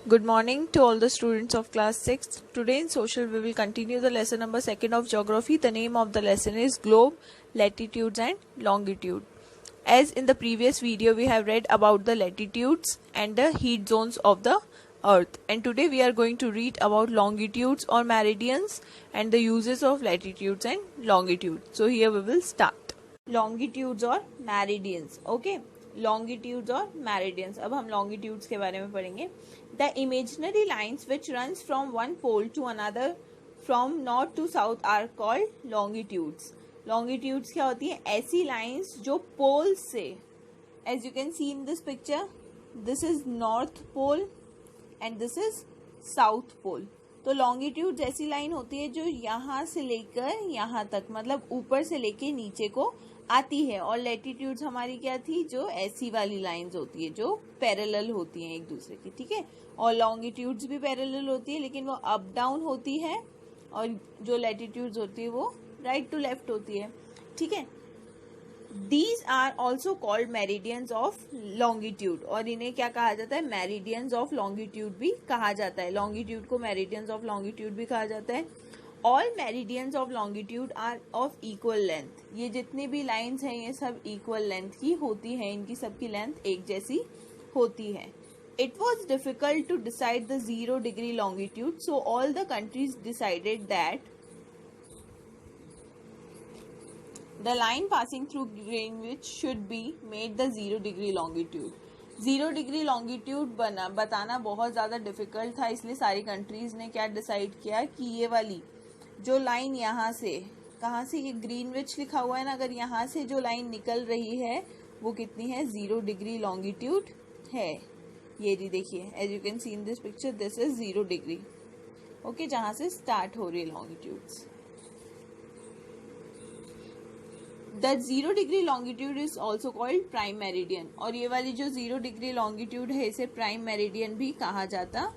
Good morning to all the students of class 6. Today in social we will continue the lesson number 2 of geography. The name of the lesson is globe, latitudes and longitude. As in the previous video we have read about the latitudes and the heat zones of the earth, and today we are going to read about longitudes or meridians and the uses of latitudes and longitude. So here we will start. Longitudes or meridians. Okay, longitudes और meridians. अब हम longitudes के बारे में पढ़ेंगे. The imaginary lines which runs from one pole to another from north to south are called longitudes. Longitudes क्या होती है? ऐसी lines जो poles से, as you can see in this picture, this is north pole and this is south pole. तो longitudes ऐसी line होती है जो यहाँ से लेकर यहाँ तक, मतलब ऊपर से लेके नीचे को आती है. और लैटिट्यूड्स हमारी क्या थी? जो ऐसी वाली लाइंस होती है जो पैरेलल होती हैं एक दूसरे की. ठीक है, और लॉन्गिट्यूड्स भी पैरेलल होती है लेकिन वो अप डाउन होती है, और जो लैटिट्यूड्स होती है वो राइट टू लेफ्ट होती है. ठीक है, These are also called meridians of longitude. और इन्हें क्या कहा जाता है? Meridians of longitude भी कहा जाता है. Longitude को meridians of longitude भी कहा जाता है. All meridians of longitude are of equal length. ये जितनी भी lines हैं ये सब equal length की होती हैं, इनकी सबकी length एक जैसी होती है. It was difficult to decide the 0-degree longitude, so all the countries decided that the line passing through Greenwich should be made the 0-degree longitude. 0-degree longitude बताना बहुत ज़्यादा डिफिकल्ट था, इसलिए सारी कंट्रीज ने क्या डिसाइड किया कि ये वाली जो लाइन यहाँ से, कहाँ से, ये ग्रीनविच लिखा हुआ है ना, अगर यहाँ से जो लाइन निकल रही है वो कितनी है? 0-degree longitude है. ये जी देखिए, as you can see in this picture, this is 0 degree. Okay, जहाँ से स्टार्ट हो रही है longitudes. The 0-degree longitude is also called prime meridian. और ये वाली जो 0-degree longitude है इसे प्राइम मेरिडियन भी कहा जाता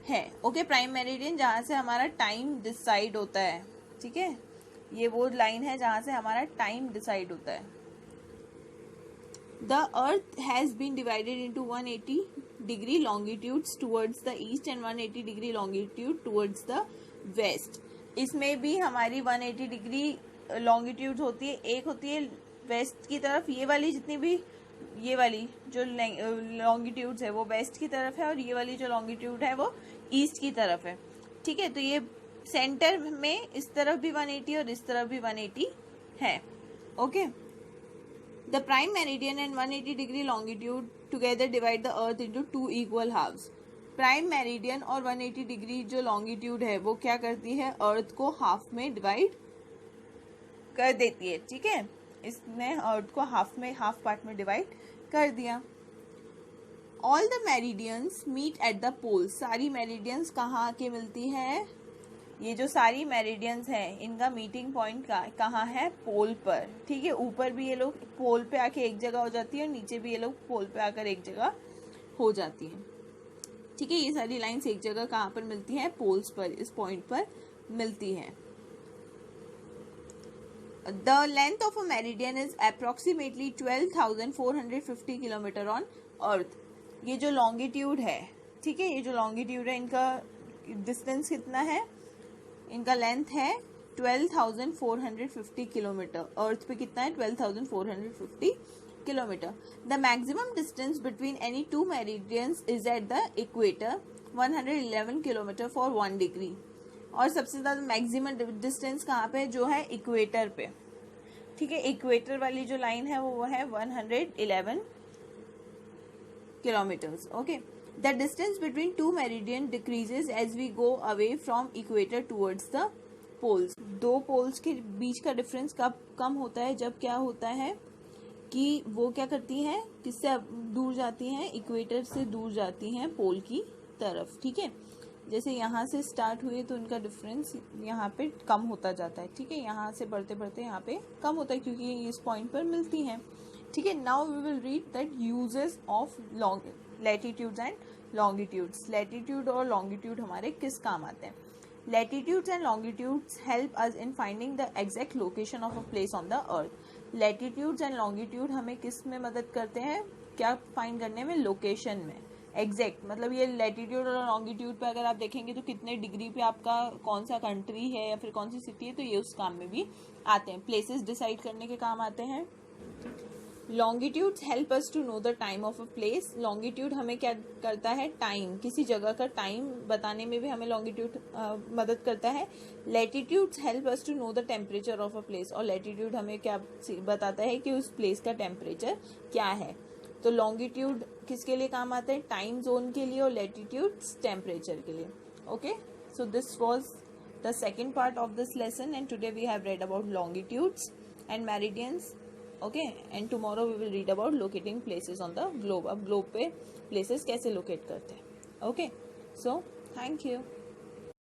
है. ओके, प्राइम मेरिडियन जहाँ से हमारा टाइम डिसाइड होता है. ठीक है, ये वो लाइन है जहाँ से हमारा टाइम डिसाइड होता है. The earth has been divided into 180-degree longitudes towards the east and 180-degree longitude towards the west. इसमें भी हमारी 180 डिग्री लॉन्गिट्यूड होती है. एक होती है वेस्ट की तरफ, ये वाली जितनी भी, ये वाली जो लॉन्गिट्यूड्स है वो वेस्ट की तरफ है, और ये वाली जो लॉन्गिट्यूड है वो ईस्ट की तरफ है. ठीक है, तो ये सेंटर में इस तरफ भी 180 और इस तरफ भी 180 है. Okay, the prime meridian and 180 degree longitude together divide the earth into 2 equal halves. Prime meridian और 180 डिग्री जो लॉन्गिट्यूड है वो क्या करती है? अर्थ को हाफ में डिवाइड कर देती है. ठीक है, इसने अर्थ को हाफ पार्ट में डिवाइड कर दिया. All the meridians meet at the pole. सारी मेरिडियंस कहाँ आके मिलती है? ये जो सारी मेरिडियंस हैं इनका मीटिंग पॉइंट कहाँ है? पोल पर. ठीक है, ऊपर भी ये लोग पोल पे आके एक जगह हो जाती है और नीचे भी ये लोग पोल पे आकर एक जगह हो जाती है. ठीक है, ये सारी लाइंस एक जगह कहाँ पर मिलती हैं? पोल्स पर, इस पॉइंट पर मिलती हैं. The length of a meridian is approximately 12,450 kilometre on Earth. ये जो longitude है, ठीक है, ये जो longitude है इनका डिस्टेंस कितना है? इनका लेंथ है 12,450 किलोमीटर. अर्थ पे कितना है? 12,450 kilometre. The maximum distance between any two meridians is at the equator, 111 kilometre for 1 degree. और सबसे ज़्यादा मैक्सिमम डिस्टेंस कहाँ पे? जो है इक्वेटर पे. ठीक है, इक्वेटर वाली जो लाइन है वो है 111 kilometres. Okay, the distance between two meridian decreases as we go away from equator towards the poles. दो पोल्स के बीच का डिफरेंस कब कम होता है? जब क्या होता है कि वो क्या करती हैं? किससे दूर जाती हैं? इक्वेटर से दूर जाती हैं पोल की तरफ. ठीक है, जैसे यहाँ से स्टार्ट हुए तो उनका डिफरेंस यहाँ पे कम होता जाता है. ठीक है, यहाँ से बढ़ते बढ़ते यहाँ पे कम होता है क्योंकि इस पॉइंट पर मिलती हैं. ठीक है, now we will read that uses of latitudes and longitudes. Latitude और लॉन्गिट्यूड हमारे किस काम आते हैं? Latitudes and longitudes help us in finding the exact location of a place on the earth. Latitudes and longitude हमें किस में मदद करते हैं? क्या फाइंड करने में? लोकेशन में. एग्जैक्ट, मतलब ये लैटिट्यूड और लॉन्गिट्यूड पे अगर आप देखेंगे तो कितने डिग्री पे आपका कौन सा कंट्री है या फिर कौन सी सिटी है, तो ये उस काम में भी आते हैं, प्लेसेस डिसाइड करने के काम आते हैं। Longitudes help us to know the time of a place. Longitude हमें क्या करता है, टाइम, किसी जगह का टाइम बताने में भी हमें लॉन्गिट्यूड मदद करता है। Latitudes help us to know the temperature of a place, और लैटिट्यूड हमें क्या बताता है कि उस प्लेस का टेम्परेचर क्या है। तो लॉन्गिट्यूड किसके लिए काम आते हैं, टाइम जोन के लिए, और लैटिट्यूड्स टेम्परेचर के लिए। Okay, so this was the second part of this lesson, and today we have read about longitudes and meridians. Okay, and tomorrow we will read about locating places on the globe. अब globe पे places कैसे locate करते हैं. Okay, so thank you.